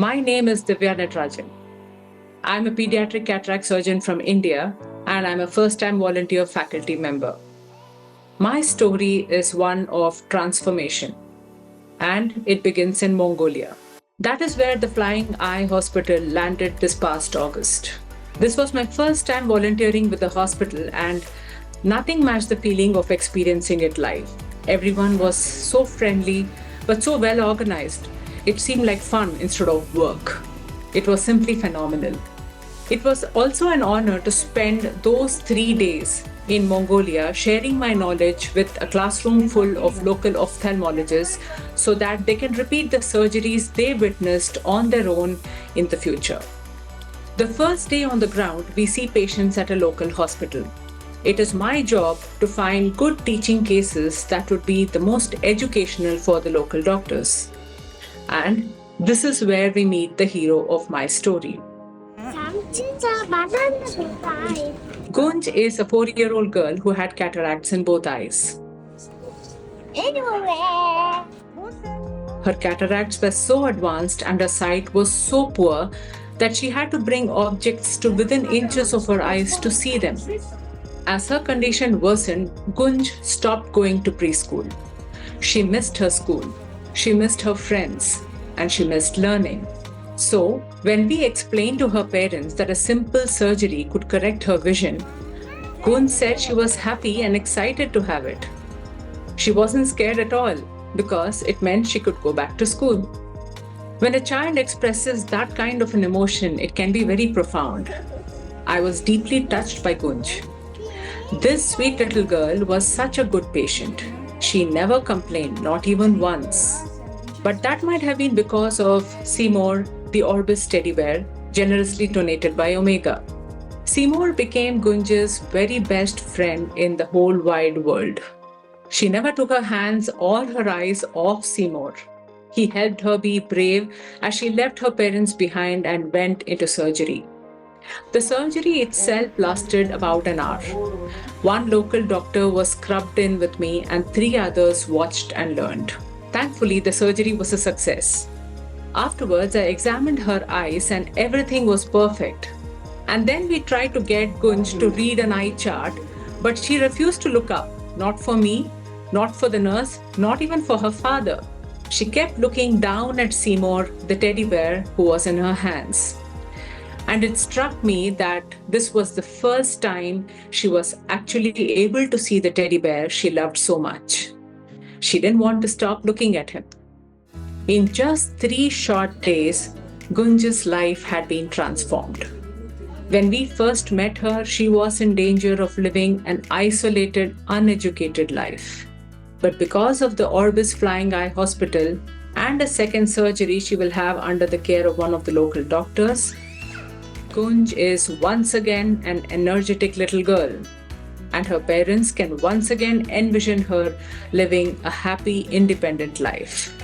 My name is Divya Natarajan. I'm a pediatric cataract surgeon from India, and I'm a first-time volunteer faculty member. My story is one of transformation, and it begins in Mongolia. That is where the Flying Eye Hospital landed this past August. This was my first time volunteering with the hospital, and nothing matched the feeling of experiencing it live. Everyone was so friendly, but so well organized. It seemed like fun instead of work. It was simply phenomenal. It was also an honor to spend those 3 days in Mongolia sharing my knowledge with a classroom full of local ophthalmologists so that they can repeat the surgeries they witnessed on their own in the future. The first day on the ground, we see patients at a local hospital. It is my job to find good teaching cases that would be the most educational for the local doctors. And this is where we meet the hero of my story. Gunj is a 4-year-old girl who had cataracts in both eyes. Her cataracts were so advanced and her sight was so poor that she had to bring objects to within inches of her eyes to see them. As her condition worsened, Gunj stopped going to preschool. She missed her school, she missed her friends, and she missed learning. So, when we explained to her parents that a simple surgery could correct her vision, Gunj said she was happy and excited to have it. She wasn't scared at all because it meant she could go back to school. When a child expresses that kind of an emotion, it can be very profound. I was deeply touched by Gunj. This sweet little girl was such a good patient. She never complained, not even once. But that might have been because of Seymour, the Orbis teddy bear, generously donated by Omega. Seymour became Gunj's very best friend in the whole wide world. She never took her hands or her eyes off Seymour. He helped her be brave as she left her parents behind and went into surgery. The surgery itself lasted about an hour. One local doctor was scrubbed in with me and 3 others watched and learned. Thankfully, the surgery was a success. Afterwards, I examined her eyes and everything was perfect. And then we tried to get Gunj to read an eye chart, but she refused to look up, not for me, not for the nurse, not even for her father. She kept looking down at Seymour, the teddy bear who was in her hands. And it struck me that this was the first time she was actually able to see the teddy bear she loved so much. She didn't want to stop looking at him. In just 3 short days, Gunj's life had been transformed. When we first met her, she was in danger of living an isolated, uneducated life. But because of the Orbis Flying Eye Hospital and a second surgery she will have under the care of one of the local doctors, Gunj is once again an energetic little girl, and her parents can once again envision her living a happy, independent life.